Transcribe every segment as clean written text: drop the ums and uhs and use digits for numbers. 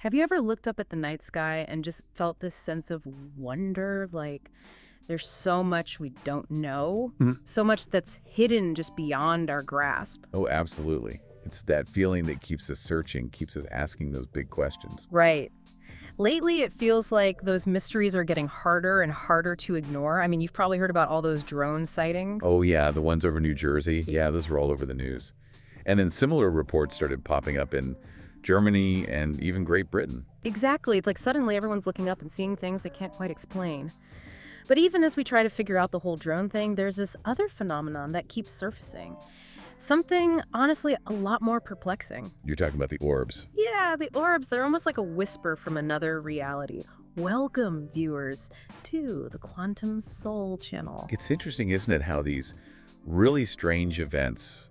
Have you ever looked up at the night sky and just felt this sense of wonder? Like, there's so much we don't know, Mhm. so much that's hidden just beyond our grasp. Oh, absolutely. It's that feeling that keeps us searching, keeps us asking those big questions. Right. Lately, it feels like those mysteries are getting harder and harder to ignore. I mean, you've probably heard about all those drone sightings. Oh, yeah, the ones over New Jersey. Yeah, those were all over the news. And then similar reports started popping up in Germany and even Great Britain. Exactly. It's like suddenly everyone's looking up and seeing things they can't quite explain. But even as we try to figure out the whole drone thing, there's this other phenomenon that keeps surfacing. Something, honestly, a lot more perplexing. You're talking about the orbs. Yeah, the orbs, they're almost like a whisper from another reality. Welcome, viewers, to the Quantum Soul Channel. It's interesting, isn't it, how these really strange events,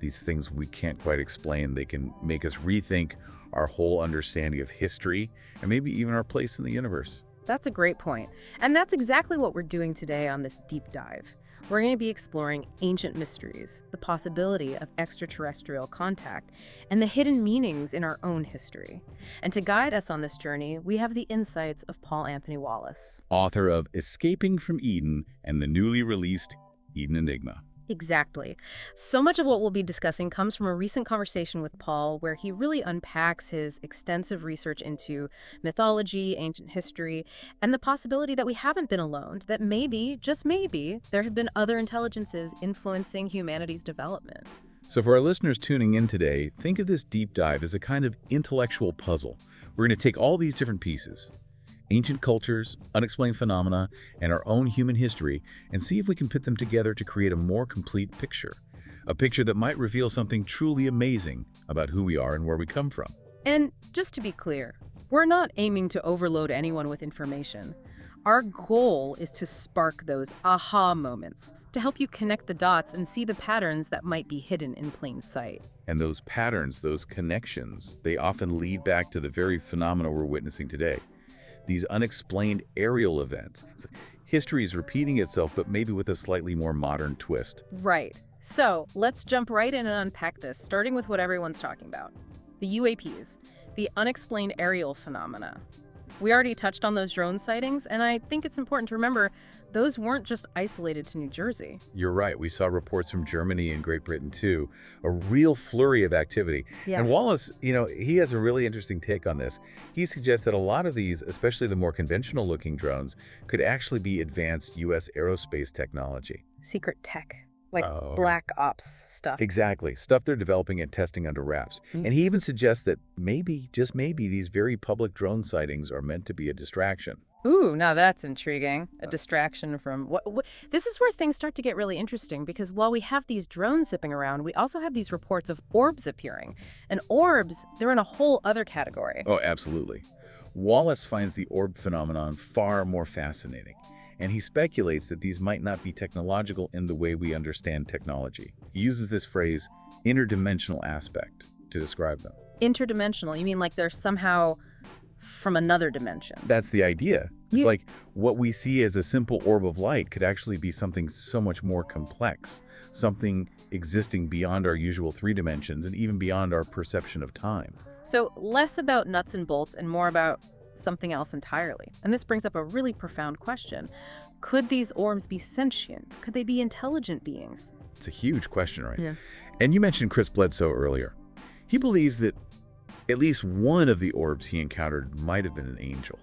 these things we can't quite explain, they can make us rethink our whole understanding of history and maybe even our place in the universe. That's a great point. And that's exactly what we're doing today on this deep dive. We're going to be exploring ancient mysteries, the possibility of extraterrestrial contact, and the hidden meanings in our own history. And to guide us on this journey, we have the insights of Paul Anthony Wallace. Author of Escaping from Eden and the newly released Eden Enigma. Exactly. So much of what we'll be discussing comes from a recent conversation with Paul where he really unpacks his extensive research into mythology, ancient history, and the possibility that we haven't been alone, that maybe, just maybe, there have been other intelligences influencing humanity's development. So for our listeners tuning in today, think of this deep dive as a kind of intellectual puzzle. We're going to take all these different pieces, ancient cultures, unexplained phenomena, and our own human history, and see if we can fit them together to create a more complete picture. A picture that might reveal something truly amazing about who we are and where we come from. And just to be clear, we're not aiming to overload anyone with information. Our goal is to spark those aha moments, to help you connect the dots and see the patterns that might be hidden in plain sight. And those patterns, those connections, they often lead back to the very phenomena we're witnessing today. These unexplained aerial events. History is repeating itself, but maybe with a slightly more modern twist. Right. So let's jump right in and unpack this, starting with what everyone's talking about. The UAPs, the unexplained aerial phenomena. We already touched on those drone sightings, and I think it's important to remember those weren't just isolated to New Jersey. You're right. We saw reports from Germany and Great Britain, too. A real flurry of activity. Yeah. And Wallace, he has a really interesting take on this. He suggests that a lot of these, especially the more conventional-looking drones, could actually be advanced U.S. aerospace technology. Secret tech, like Oh. black ops stuff. Exactly. Stuff they're developing and testing under wraps. Mm. And he even suggests that maybe, just maybe, these very public drone sightings are meant to be a distraction. Ooh, now that's intriguing. A distraction from what? This is where things start to get really interesting because while we have these drones zipping around, we also have these reports of orbs appearing. And orbs, they're in a whole other category. Oh, absolutely. Wallace finds the orb phenomenon far more fascinating, and he speculates that these might not be technological in the way we understand technology. He uses this phrase, interdimensional aspect, to describe them. Interdimensional, you mean like they're somehow from another dimension? That's the idea. It's Yeah. like what we see as a simple orb of light could actually be something so much more complex, something existing beyond our usual 3 dimensions and even beyond our perception of time. So less about nuts and bolts and more about something else entirely. And this brings up a really profound question. Could these orbs be sentient? Could they be intelligent beings? It's a huge question, right? Yeah. And you mentioned Chris Bledsoe earlier. He believes that at least one of the orbs he encountered might have been an angel.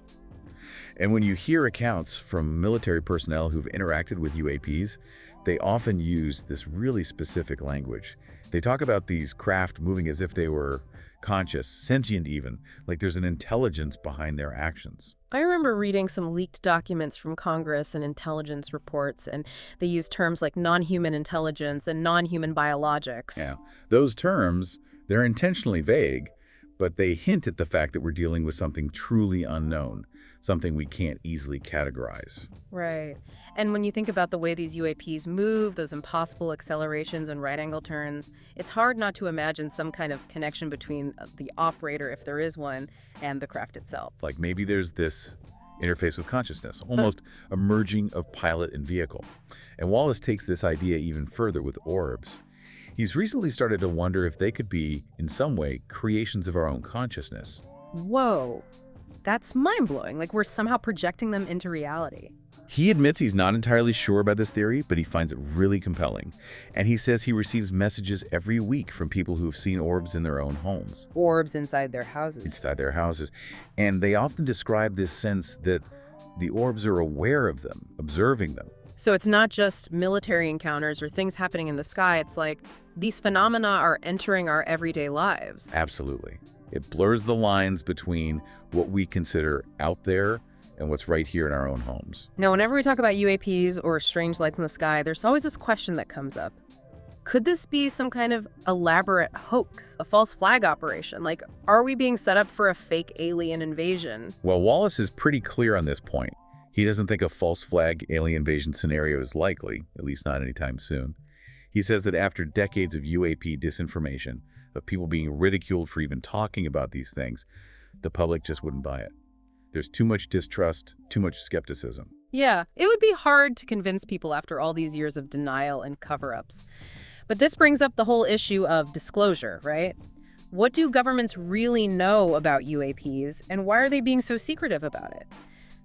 And when you hear accounts from military personnel who've interacted with UAPs, they often use this really specific language. They talk about these craft moving as if they were conscious, sentient even, like there's an intelligence behind their actions. I remember reading some leaked documents from Congress and intelligence reports, and they use terms like non-human intelligence and non-human biologics. Yeah, those terms, they're intentionally vague, but they hint at the fact that we're dealing with something truly unknown, something we can't easily categorize. Right. And when you think about the way these UAPs move, those impossible accelerations and right-angle turns, it's hard not to imagine some kind of connection between the operator, if there is one, and the craft itself. Like maybe there's this interface with consciousness, almost a merging of pilot and vehicle. And Wallace takes this idea even further with orbs. He's recently started to wonder if they could be, in some way, creations of our own consciousness. Whoa, that's mind-blowing. Like we're somehow projecting them into reality. He admits he's not entirely sure about this theory, but he finds it really compelling. And he says he receives messages every week from people who have seen orbs in their own homes. Orbs inside their houses. Inside their houses. And they often describe this sense that the orbs are aware of them, observing them. So it's not just military encounters or things happening in the sky. It's like these phenomena are entering our everyday lives. Absolutely. It blurs the lines between what we consider out there and what's right here in our own homes. Now, whenever we talk about UAPs or strange lights in the sky, there's always this question that comes up. Could this be some kind of elaborate hoax, a false flag operation? Like, are we being set up for a fake alien invasion? Well, Wallace is pretty clear on this point. He doesn't think a false flag alien invasion scenario is likely, at least not anytime soon. He says that after decades of UAP disinformation, of people being ridiculed for even talking about these things, the public just wouldn't buy it. There's too much distrust, too much skepticism. Yeah, it would be hard to convince people after all these years of denial and cover-ups. But this brings up the whole issue of disclosure, right? What do governments really know about UAPs, and why are they being so secretive about it?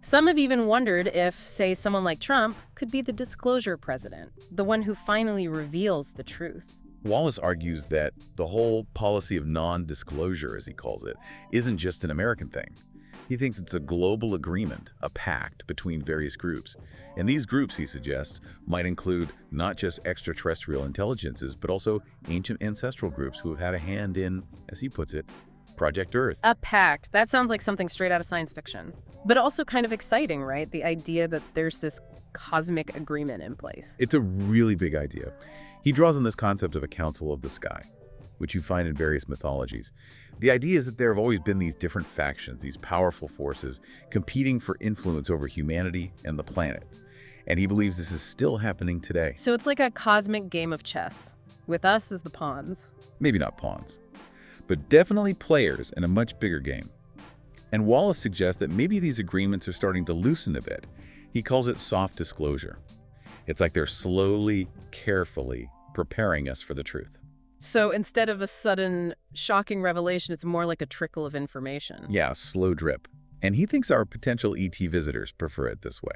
Some have even wondered if, say, someone like Trump could be the disclosure president, the one who finally reveals the truth. Wallace argues that the whole policy of non-disclosure, as he calls it, isn't just an American thing. He thinks it's a global agreement, a pact between various groups. And these groups, he suggests, might include not just extraterrestrial intelligences, but also ancient ancestral groups who have had a hand in, as he puts it, Project Earth. A pact. That sounds like something straight out of science fiction. But also kind of exciting, right? The idea that there's this cosmic agreement in place. It's a really big idea. He draws on this concept of a council of the sky, which you find in various mythologies. The idea is that there have always been these different factions, these powerful forces, competing for influence over humanity and the planet. And he believes this is still happening today. So it's like a cosmic game of chess, with us as the pawns. Maybe not pawns, but definitely players in a much bigger game. And Wallace suggests that maybe these agreements are starting to loosen a bit. He calls it soft disclosure. It's like they're slowly, carefully preparing us for the truth. So instead of a sudden, shocking revelation, it's more like a trickle of information. Yeah, slow drip. And he thinks our potential ET visitors prefer it this way.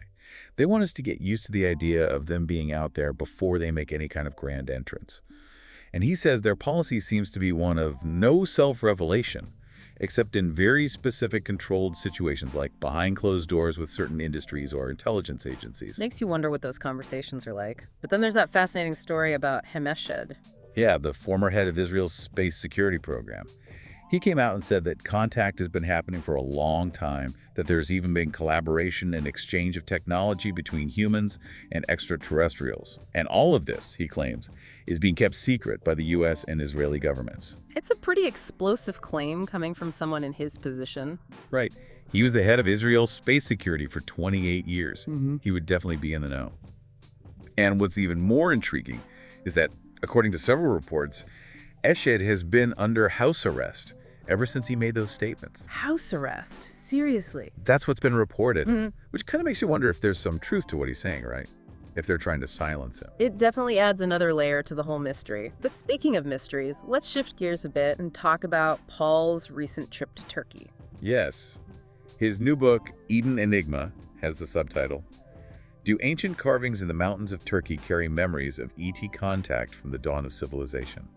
They want us to get used to the idea of them being out there before they make any kind of grand entrance. And he says their policy seems to be one of no self-revelation, except in very specific controlled situations like behind closed doors with certain industries or intelligence agencies. Makes you wonder what those conversations are like. But then there's that fascinating story about Hemeshed. Yeah, the former head of Israel's space security program. He came out and said that contact has been happening for a long time, that there's even been collaboration and exchange of technology between humans and extraterrestrials. And all of this, he claims, is being kept secret by the U.S. and Israeli governments. It's a pretty explosive claim coming from someone in his position. Right. He was the head of Israel's space security for 28 years. He would definitely be in the know. And what's even more intriguing is that, according to several reports, Eshed has been under house arrest ever since he made those statements. House arrest? Seriously? That's what's been reported, which kind of makes you wonder if there's some truth to what he's saying, right? If they're trying to silence him. It definitely adds another layer to the whole mystery. But speaking of mysteries, let's shift gears a bit and talk about Paul's recent trip to Turkey. Yes. His new book, Eden Enigma, has the subtitle, "Do Ancient Carvings in the Mountains of Turkey Carry Memories of ET Contact from the Dawn of Civilization?"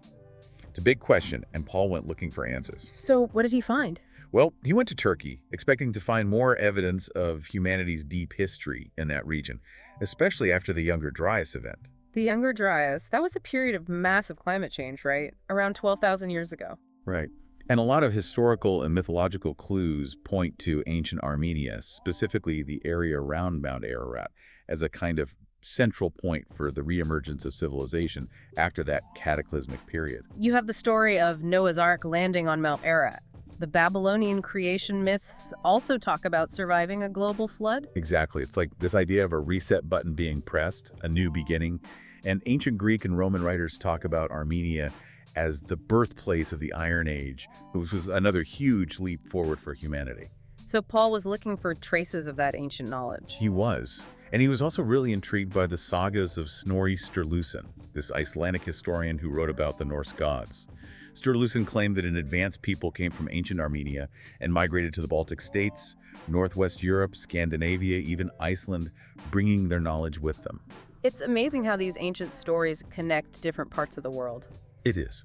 It's a big question, and Paul went looking for answers. So what did he find? Well, he went to Turkey, expecting to find more evidence of humanity's deep history in that region, especially after the Younger Dryas event. The Younger Dryas, that was a period of massive climate change, right? Around 12,000 years ago. Right. And a lot of historical and mythological clues point to ancient Armenia, specifically the area around Mount Ararat, as a kind of central point for the reemergence of civilization after that cataclysmic period. You have the story of Noah's Ark landing on Mount Ararat. The Babylonian creation myths also talk about surviving a global flood. Exactly. It's like this idea of a reset button being pressed, a new beginning. And ancient Greek and Roman writers talk about Armenia as the birthplace of the Iron Age, which was another huge leap forward for humanity. So Paul was looking for traces of that ancient knowledge. He was. And he was also really intrigued by the sagas of Snorri Sturluson, this Icelandic historian who wrote about the Norse gods. Sturluson claimed that an advanced people came from ancient Armenia and migrated to the Baltic states, Northwest Europe, Scandinavia, even Iceland, bringing their knowledge with them. It's amazing how these ancient stories connect different parts of the world. It is.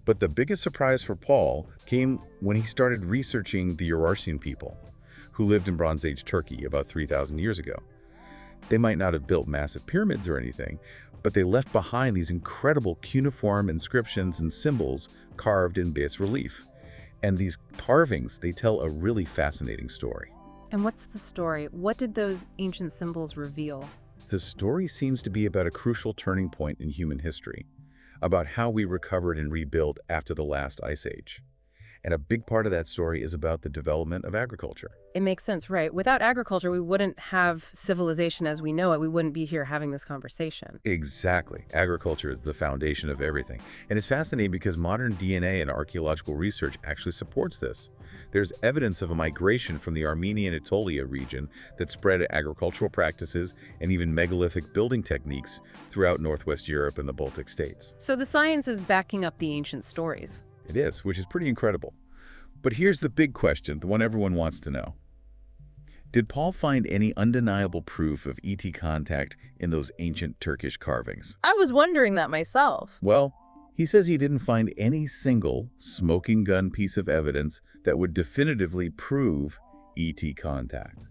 But the biggest surprise for Paul came when he started researching the Urartian people, who lived in Bronze Age Turkey about 3,000 years ago. They might not have built massive pyramids or anything, but they left behind these incredible cuneiform inscriptions and symbols carved in bas relief. And these carvings, they tell a really fascinating story. And what's the story? What did those ancient symbols reveal? The story seems to be about a crucial turning point in human history, about how we recovered and rebuilt after the last ice age. And a big part of that story is about the development of agriculture. It makes sense, right? Without agriculture, we wouldn't have civilization as we know it. We wouldn't be here having this conversation. Exactly. Agriculture is the foundation of everything. And it's fascinating because modern DNA and archaeological research actually supports this. There's evidence of a migration from the Armenian Anatolia region that spread agricultural practices and even megalithic building techniques throughout Northwest Europe and the Baltic states. So the science is backing up the ancient stories. It is, which is pretty incredible. But here's the big question, the one everyone wants to know. Did Paul find any undeniable proof of ET contact in those ancient Turkish carvings? I was wondering that myself. Well, he says he didn't find any single smoking gun piece of evidence that would definitively prove ET contact.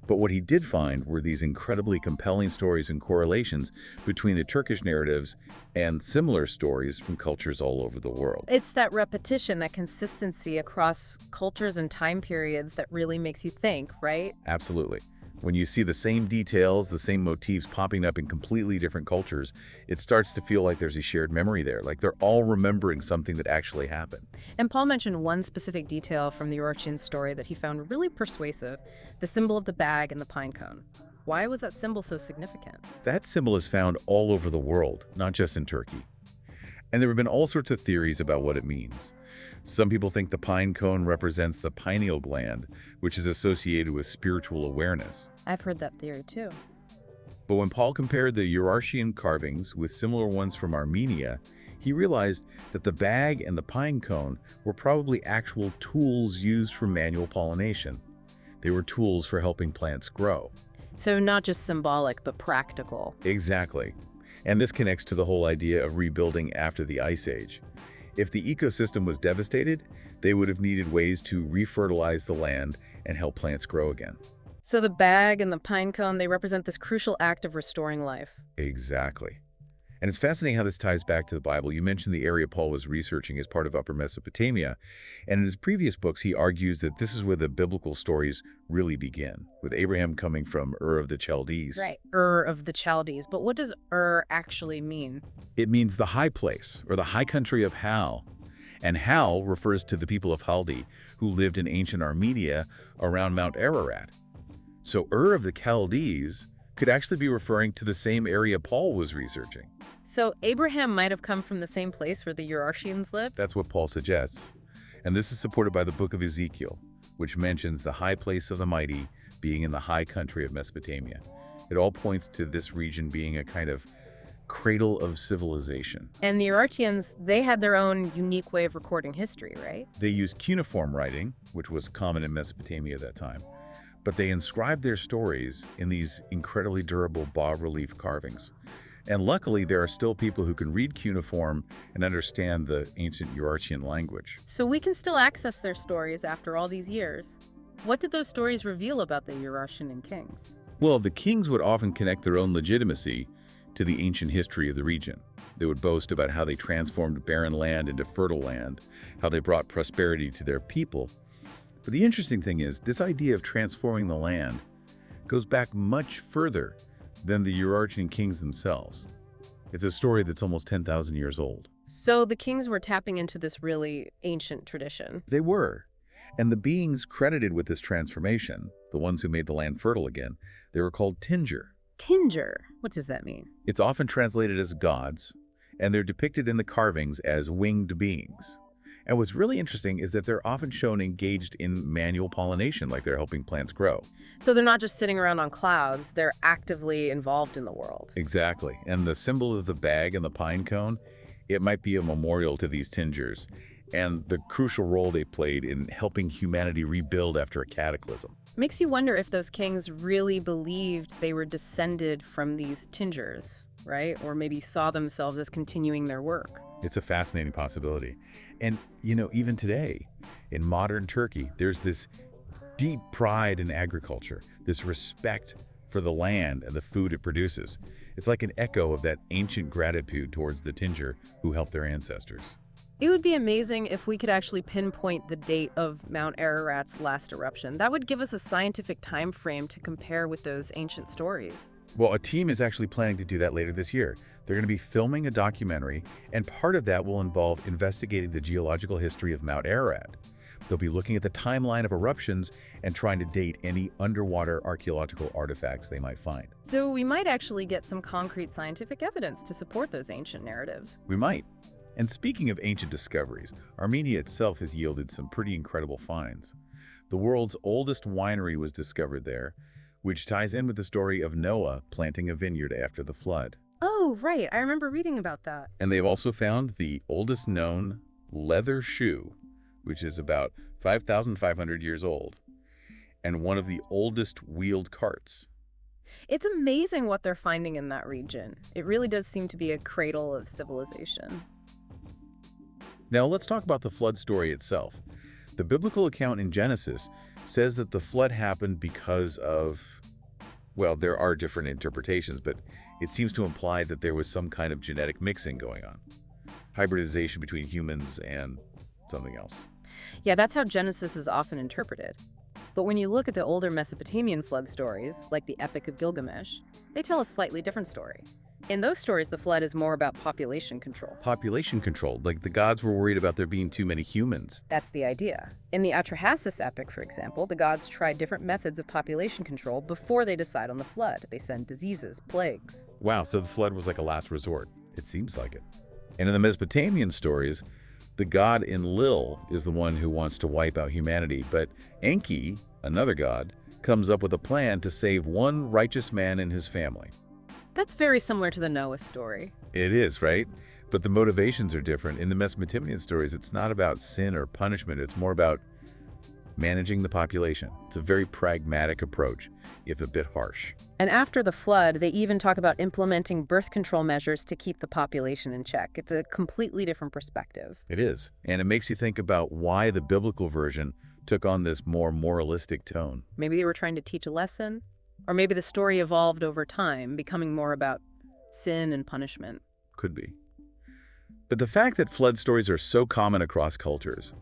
But what he did find were these incredibly compelling stories and correlations between the Turkish narratives and similar stories from cultures all over the world. It's that repetition, that consistency across cultures and time periods that really makes you think, right? Absolutely. When you see the same details, the same motifs popping up in completely different cultures, it starts to feel like there's a shared memory there, like they're all remembering something that actually happened. And Paul mentioned one specific detail from the Urartian story that he found really persuasive, the symbol of the bag and the pine cone. Why was that symbol so significant? That symbol is found all over the world, not just in Turkey. And there have been all sorts of theories about what it means. Some people think the pine cone represents the pineal gland, which is associated with spiritual awareness. I've heard that theory too. But when Paul compared the Urartian carvings with similar ones from Armenia, he realized that the bag and the pine cone were probably actual tools used for manual pollination. They were tools for helping plants grow. So not just symbolic, but practical. Exactly. And this connects to the whole idea of rebuilding after the Ice Age. If the ecosystem was devastated, they would have needed ways to refertilize the land and help plants grow again. So the bag and the pine cone, they represent this crucial act of restoring life. Exactly. And it's fascinating how this ties back to the Bible. You mentioned the area Paul was researching as part of Upper Mesopotamia. And in his previous books, he argues that this is where the biblical stories really begin, with Abraham coming from Ur of the Chaldees. Right, Ur of the Chaldees. But what does Ur actually mean? It means the high place, or the high country of Hal. And Hal refers to the people of Chaldee, who lived in ancient Armenia around Mount Ararat. So Ur of the Chaldees could actually be referring to the same area Paul was researching. So Abraham might have come from the same place where the Urartians lived? That's what Paul suggests. And this is supported by the book of Ezekiel, which mentions the high place of the mighty being in the high country of Mesopotamia. It all points to this region being a kind of cradle of civilization. And the Urartians, they had their own unique way of recording history, right? They used cuneiform writing, which was common in Mesopotamia at that time. But they inscribed their stories in these incredibly durable bas-relief carvings. And luckily, there are still people who can read cuneiform and understand the ancient Urartian language. So we can still access their stories after all these years. What did those stories reveal about the Urartian kings? Well, the kings would often connect their own legitimacy to the ancient history of the region. They would boast about how they transformed barren land into fertile land, how they brought prosperity to their people. But the interesting thing is, this idea of transforming the land goes back much further than the Urartian kings themselves. It's a story that's almost 10,000 years old. So the kings were tapping into this really ancient tradition. They were. And the beings credited with this transformation, the ones who made the land fertile again, they were called Tinger. Tinger? What does that mean? It's often translated as gods, and they're depicted in the carvings as winged beings. And what's really interesting is that they're often shown engaged in manual pollination, like they're helping plants grow. So they're not just sitting around on clouds, they're actively involved in the world. Exactly. And the symbol of the bag and the pine cone, it might be a memorial to these Tingers. and the crucial role they played in helping humanity rebuild after a cataclysm. Makes you wonder if those kings really believed they were descended from these tingers, right? Or maybe saw themselves as continuing their work. It's a fascinating possibility. And, even today, in modern Turkey, there's this deep pride in agriculture, this respect for the land and the food it produces. It's like an echo of that ancient gratitude towards the Tinger who helped their ancestors. It would be amazing if we could actually pinpoint the date of Mount Ararat's last eruption. That would give us a scientific time frame to compare with those ancient stories. Well, a team is actually planning to do that later this year. They're going to be filming a documentary, and part of that will involve investigating the geological history of Mount Ararat. They'll be looking at the timeline of eruptions and trying to date any underwater archaeological artifacts they might find. So we might actually get some concrete scientific evidence to support those ancient narratives. We might. And speaking of ancient discoveries, Armenia itself has yielded some pretty incredible finds. The world's oldest winery was discovered there, which ties in with the story of Noah planting a vineyard after the flood. Oh, right. I remember reading about that. And they've also found the oldest known leather shoe, which is about 5,500 years old, and one of the oldest wheeled carts. It's amazing what they're finding in that region. It really does seem to be a cradle of civilization. Now let's talk about the flood story itself. The biblical account in Genesis says that the flood happened because of, well, there are different interpretations, but it seems to imply that there was some kind of genetic mixing going on. Hybridization between humans and something else. Yeah, that's how Genesis is often interpreted. But when you look at the older Mesopotamian flood stories, like the Epic of Gilgamesh, they tell a slightly different story. In those stories, the flood is more about population control. Population control, like the gods were worried about there being too many humans. That's the idea. In the Atrahasis epic, for example, the gods try different methods of population control before they decide on the flood. They send diseases, plagues. Wow, so the flood was like a last resort. It seems like it. And in the Mesopotamian stories, the god Enlil is the one who wants to wipe out humanity, but Enki, another god, comes up with a plan to save one righteous man and his family. That's very similar to the Noah story. It is, right? But the motivations are different. In the Mesopotamian stories, it's not about sin or punishment. It's more about managing the population. It's a very pragmatic approach, if a bit harsh. And after the flood, they even talk about implementing birth control measures to keep the population in check. It's a completely different perspective. It is. And it makes you think about why the biblical version took on this more moralistic tone. Maybe they were trying to teach a lesson, or maybe the story evolved over time, becoming more about sin and punishment. Could be. But the fact that flood stories are so common across cultures,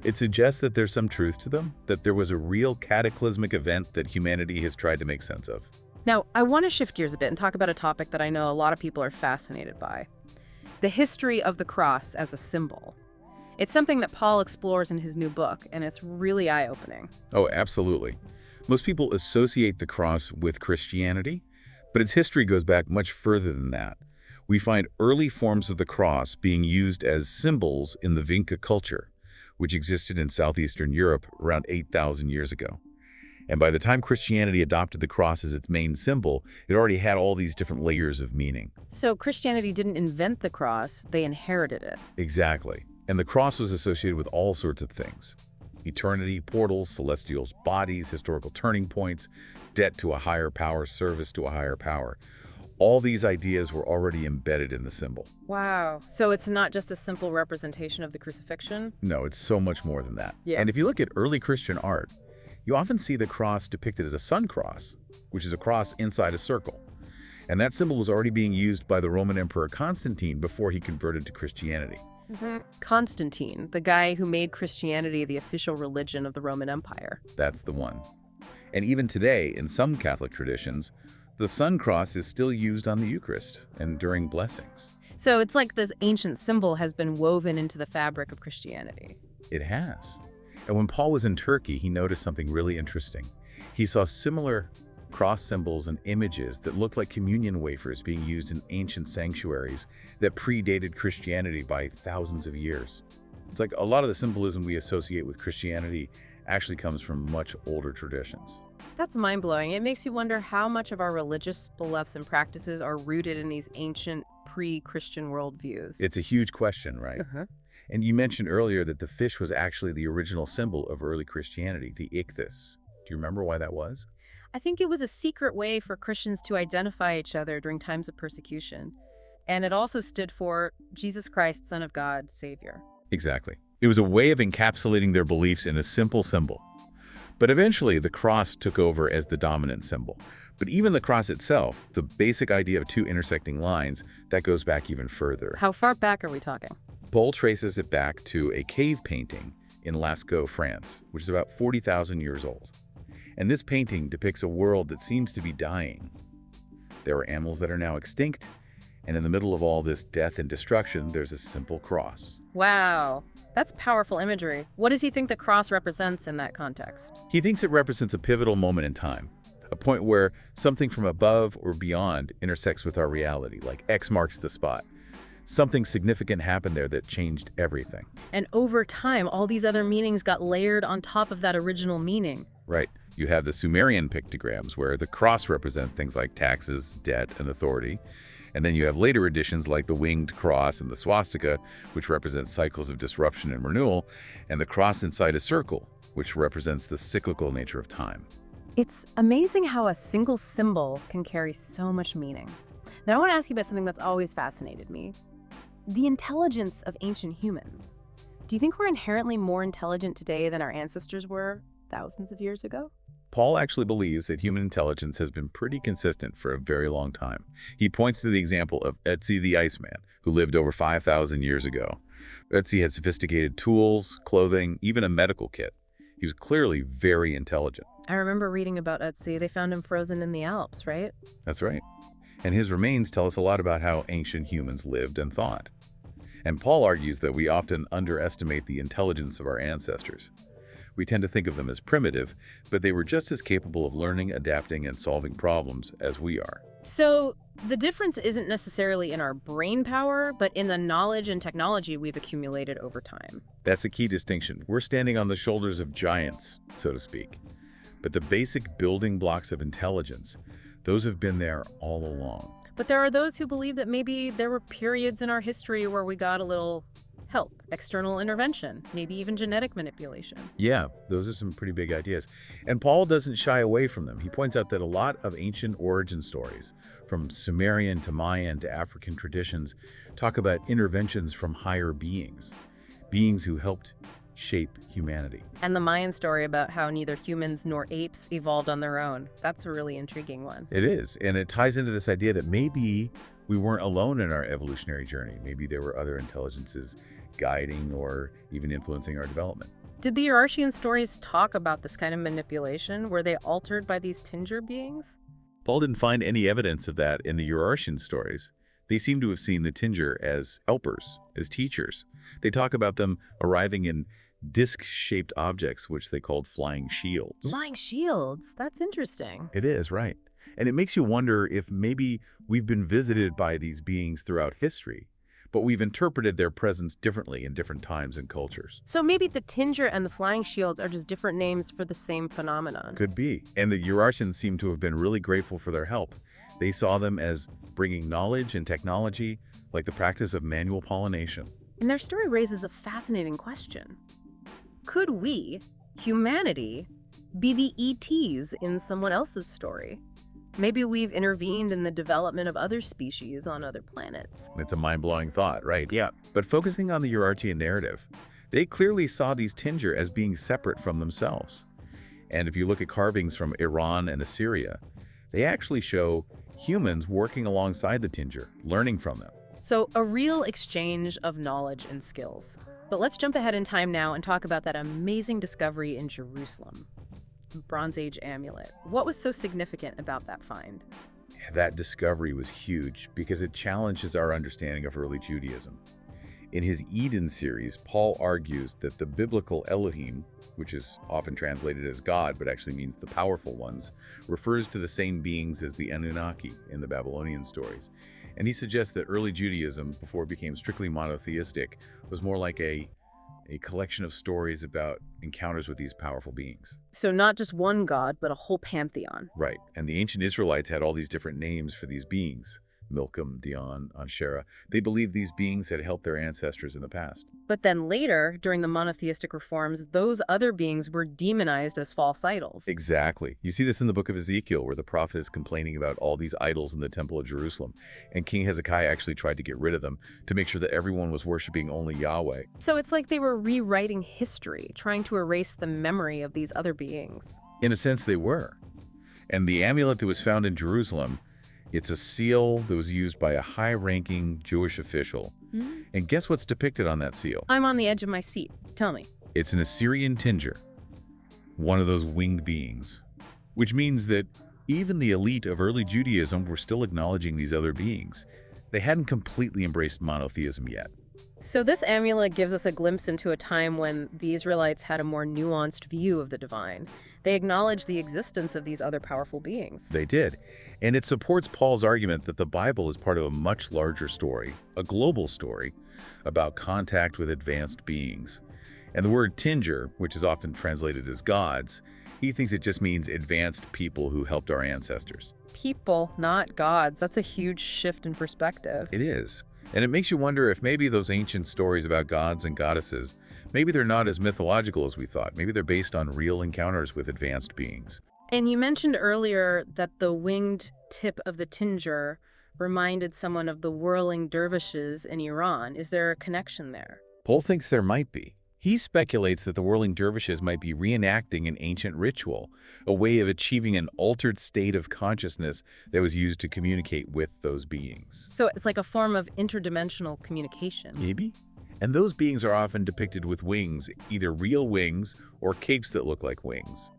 it suggests that there's some truth to them, that there was a real cataclysmic event that humanity has tried to make sense of. Now, I want to shift gears a bit and talk about a topic that I know a lot of people are fascinated by: the history of the cross as a symbol. It's something that Paul explores in his new book, and it's really eye-opening. Oh, absolutely. Most people associate the cross with Christianity, but its history goes back much further than that. We find early forms of the cross being used as symbols in the Vinca culture, which existed in southeastern Europe around 8,000 years ago. And by the time Christianity adopted the cross as its main symbol, it already had all these different layers of meaning. So Christianity didn't invent the cross, they inherited it. Exactly. And the cross was associated with all sorts of things: eternity, portals, celestial bodies, historical turning points, debt to a higher power, service to a higher power. All these ideas were already embedded in the symbol. Wow. So it's not just a simple representation of the crucifixion? No, it's so much more than that. Yeah. And if you look at early Christian art, you often see the cross depicted as a sun cross, which is a cross inside a circle. And that symbol was already being used by the Roman Emperor Constantine before he converted to Christianity. Constantine, the guy who made Christianity the official religion of the Roman Empire. That's the one. And even today, in some Catholic traditions, the sun cross is still used on the Eucharist and during blessings. So it's like this ancient symbol has been woven into the fabric of Christianity. It has. And when Paul was in Turkey, he noticed something really interesting. He saw similar cross symbols and images that looked like communion wafers being used in ancient sanctuaries that predated Christianity by thousands of years. It's like a lot of the symbolism we associate with Christianity actually comes from much older traditions. That's mind-blowing. It makes you wonder how much of our religious beliefs and practices are rooted in these ancient pre-Christian worldviews. It's a huge question, right? And you mentioned earlier that the fish was actually the original symbol of early Christianity, the ichthys. Do you remember why that was? I think it was a secret way for Christians to identify each other during times of persecution. And it also stood for Jesus Christ, Son of God, Savior. Exactly. It was a way of encapsulating their beliefs in a simple symbol. But eventually, the cross took over as the dominant symbol. But even the cross itself, the basic idea of two intersecting lines, that goes back even further. How far back are we talking? Paul traces it back to a cave painting in Lascaux, France, which is about 40,000 years old. And this painting depicts a world that seems to be dying. There are animals that are now extinct, and in the middle of all this death and destruction, there's a simple cross. Wow, that's powerful imagery. What does he think the cross represents in that context? He thinks it represents a pivotal moment in time, a point where something from above or beyond intersects with our reality, like X marks the spot. Something significant happened there that changed everything. And over time, all these other meanings got layered on top of that original meaning. Right. You have the Sumerian pictograms, where the cross represents things like taxes, debt, and authority. And then you have later additions like the winged cross and the swastika, which represents cycles of disruption and renewal, and the cross inside a circle, which represents the cyclical nature of time. It's amazing how a single symbol can carry so much meaning. Now, I want to ask you about something that's always fascinated me. The intelligence of ancient humans. Do you think we're inherently more intelligent today than our ancestors were thousands of years ago? Paul actually believes that human intelligence has been pretty consistent for a very long time. He points to the example of Ötzi the Iceman, who lived over 5,000 years ago. Ötzi had sophisticated tools, clothing, even a medical kit. He was clearly very intelligent. I remember reading about Ötzi. They found him frozen in the Alps, right? That's right. And his remains tell us a lot about how ancient humans lived and thought. And Paul argues that we often underestimate the intelligence of our ancestors. We tend to think of them as primitive, but they were just as capable of learning, adapting, and solving problems as we are. So the difference isn't necessarily in our brain power, but in the knowledge and technology we've accumulated over time. That's a key distinction. We're standing on the shoulders of giants, so to speak. But the basic building blocks of intelligence, those have been there all along. But there are those who believe that maybe there were periods in our history where we got a little help, external intervention, maybe even genetic manipulation. Yeah, those are some pretty big ideas. And Paul doesn't shy away from them. He points out that a lot of ancient origin stories, from Sumerian to Mayan to African traditions, talk about interventions from higher beings, beings who helped shape humanity. And the Mayan story about how neither humans nor apes evolved on their own. That's a really intriguing one. It is, and it ties into this idea that maybe we weren't alone in our evolutionary journey. Maybe there were other intelligences guiding or even influencing our development. Did the Urartian stories talk about this kind of manipulation? Were they altered by these Tinger beings? Paul didn't find any evidence of that in the Urartian stories. They seem to have seen the Tinger as helpers, as teachers. They talk about them arriving in disc-shaped objects, which they called flying shields. Flying shields? That's interesting. It is, right. And it makes you wonder if maybe we've been visited by these beings throughout history, but we've interpreted their presence differently in different times and cultures. So maybe the Tinger and the flying shields are just different names for the same phenomenon. Could be. And the Urartians seem to have been really grateful for their help. They saw them as bringing knowledge and technology, like the practice of manual pollination. And their story raises a fascinating question. Could we, humanity, be the ETs in someone else's story? Maybe we've intervened in the development of other species on other planets. It's a mind-blowing thought, right? Yeah. But focusing on the Urartian narrative, they clearly saw these Tinger as being separate from themselves. And if you look at carvings from Iran and Assyria, they actually show humans working alongside the Tinger, learning from them. So a real exchange of knowledge and skills. But let's jump ahead in time now and talk about that amazing discovery in Jerusalem. Bronze Age amulet. What was so significant about that find? That discovery was huge because it challenges our understanding of early Judaism. In his Eden series, Paul argues that the biblical Elohim, which is often translated as God but actually means the powerful ones, refers to the same beings as the Anunnaki in the Babylonian stories. And he suggests that early Judaism, before it became strictly monotheistic, was more like a collection of stories about encounters with these powerful beings. So not just one god, but a whole pantheon. Right. And the ancient Israelites had all these different names for these beings. Milcom, Dion, Anshera, they believed these beings had helped their ancestors in the past. But then later, during the monotheistic reforms, those other beings were demonized as false idols. Exactly. You see this in the book of Ezekiel, where the prophet is complaining about all these idols in the Temple of Jerusalem, and King Hezekiah actually tried to get rid of them to make sure that everyone was worshiping only Yahweh. So it's like they were rewriting history, trying to erase the memory of these other beings. In a sense, they were. And the amulet that was found in Jerusalem, it's a seal that was used by a high-ranking Jewish official. And guess what's depicted on that seal? I'm on the edge of my seat. Tell me. It's an Assyrian tinger, one of those winged beings, which means that even the elite of early Judaism were still acknowledging these other beings. They hadn't completely embraced monotheism yet. So this amulet gives us a glimpse into a time when the Israelites had a more nuanced view of the divine. They acknowledged the existence of these other powerful beings. They did. And it supports Paul's argument that the Bible is part of a much larger story, a global story, about contact with advanced beings. And the word tinger, which is often translated as gods, he thinks it just means advanced people who helped our ancestors. People, not gods. That's a huge shift in perspective. It is. And it makes you wonder if maybe those ancient stories about gods and goddesses, maybe they're not as mythological as we thought. Maybe they're based on real encounters with advanced beings. And you mentioned earlier that the winged tip of the tinger reminded someone of the whirling dervishes in Iran. Is there a connection there? Paul thinks there might be. He speculates that the whirling dervishes might be reenacting an ancient ritual, a way of achieving an altered state of consciousness that was used to communicate with those beings. So it's like a form of interdimensional communication. Maybe. And those beings are often depicted with wings, either real wings or capes that look like wings.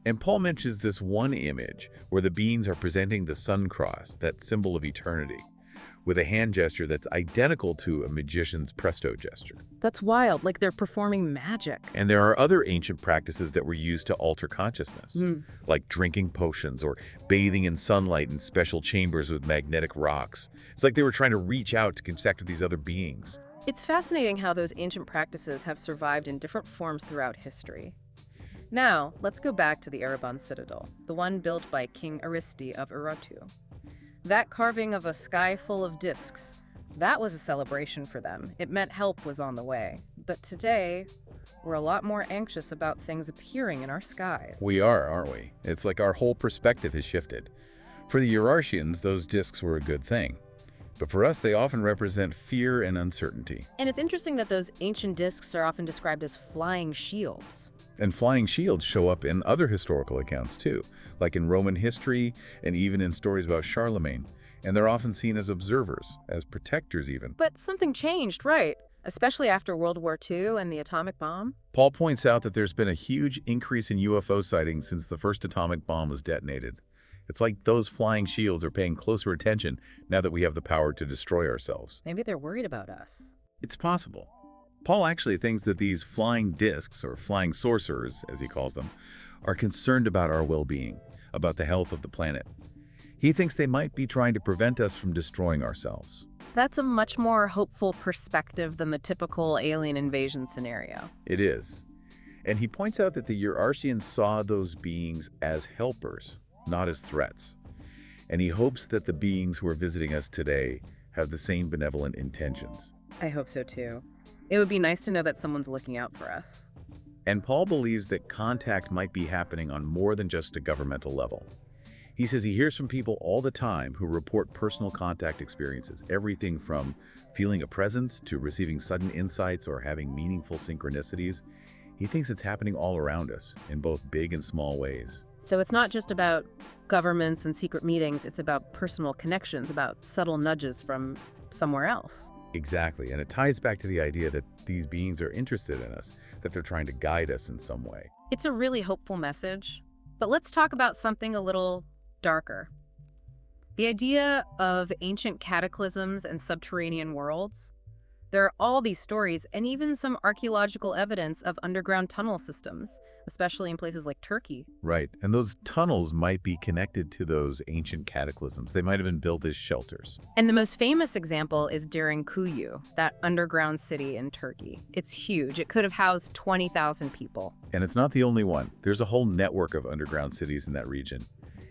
And Paul mentions this one image where the beings are presenting the sun cross, that symbol of eternity, with a hand gesture that's identical to a magician's presto gesture. That's wild, like they're performing magic. And there are other ancient practices that were used to alter consciousness, like drinking potions or bathing in sunlight in special chambers with magnetic rocks. It's like they were trying to reach out to connect with these other beings. It's fascinating how those ancient practices have survived in different forms throughout history. Now, let's go back to the Ereban Citadel, the one built by King Aristi of Urartu. That carving of a sky full of disks, that was a celebration for them. It meant help was on the way. But today, we're a lot more anxious about things appearing in our skies. We are, aren't we? It's like our whole perspective has shifted. For the Urartians, those disks were a good thing. But for us, they often represent fear and uncertainty. And it's interesting that those ancient disks are often described as flying shields. And flying shields show up in other historical accounts too, like in Roman history and even in stories about Charlemagne. And they're often seen as observers, as protectors even. But something changed, right? Especially after World War II and the atomic bomb. Paul points out that there's been a huge increase in UFO sightings since the first atomic bomb was detonated. It's like those flying shields are paying closer attention now that we have the power to destroy ourselves. Maybe they're worried about us. It's possible. Paul actually thinks that these flying discs, or flying sorcerers, as he calls them, are concerned about our well-being, about the health of the planet. He thinks they might be trying to prevent us from destroying ourselves. That's a much more hopeful perspective than the typical alien invasion scenario. It is. And he points out that the Urartians saw those beings as helpers, not as threats. And he hopes that the beings who are visiting us today have the same benevolent intentions. I hope so too. It would be nice to know that someone's looking out for us. And Paul believes that contact might be happening on more than just a governmental level. He says he hears from people all the time who report personal contact experiences, everything from feeling a presence to receiving sudden insights or having meaningful synchronicities. He thinks it's happening all around us, in both big and small ways. So it's not just about governments and secret meetings, it's about personal connections, about subtle nudges from somewhere else. Exactly, and it ties back to the idea that these beings are interested in us, that they're trying to guide us in some way. It's a really hopeful message. But let's talk about something a little darker. The idea of ancient cataclysms and subterranean worlds. There are all these stories and even some archaeological evidence of underground tunnel systems, especially in places like Turkey. Right, and those tunnels might be connected to those ancient cataclysms. They might have been built as shelters. And the most famous example is Derinkuyu, that underground city in Turkey. It's huge. It could have housed 20,000 people. And it's not the only one. There's a whole network of underground cities in that region.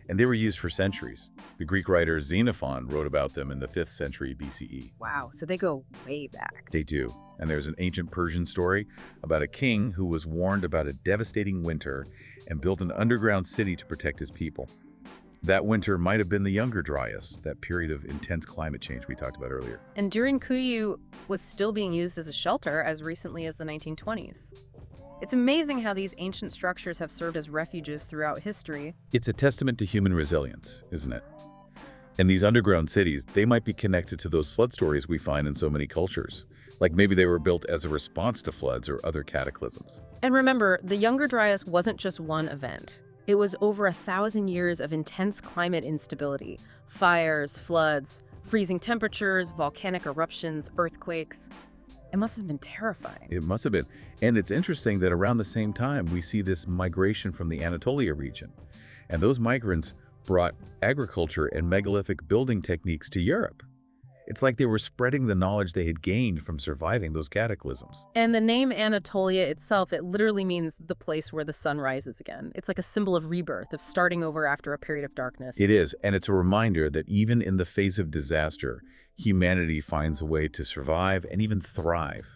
and they were used for centuries. The Greek writer Xenophon wrote about them in the 5th century BCE. Wow, so they go way back. They do. And there's an ancient Persian story about a king who was warned about a devastating winter and built an underground city to protect his people. That winter might have been the Younger Dryas, that period of intense climate change we talked about earlier. And during Kuyu was still being used as a shelter as recently as the 1920s. It's amazing how these ancient structures have served as refuges throughout history. It's a testament to human resilience, isn't it? And these underground cities, they might be connected to those flood stories we find in so many cultures. Like maybe they were built as a response to floods or other cataclysms. And remember, the Younger Dryas wasn't just one event. It was over 1,000 years of intense climate instability. Fires, floods, freezing temperatures, volcanic eruptions, earthquakes. It must have been terrifying. It must have been. And it's interesting that around the same time, we see this migration from the Anatolia region. And those migrants brought agriculture and megalithic building techniques to Europe. It's like they were spreading the knowledge they had gained from surviving those cataclysms. And the name Anatolia itself, it literally means the place where the sun rises again. It's like a symbol of rebirth, of starting over after a period of darkness. It is, and it's a reminder that even in the face of disaster, humanity finds a way to survive and even thrive.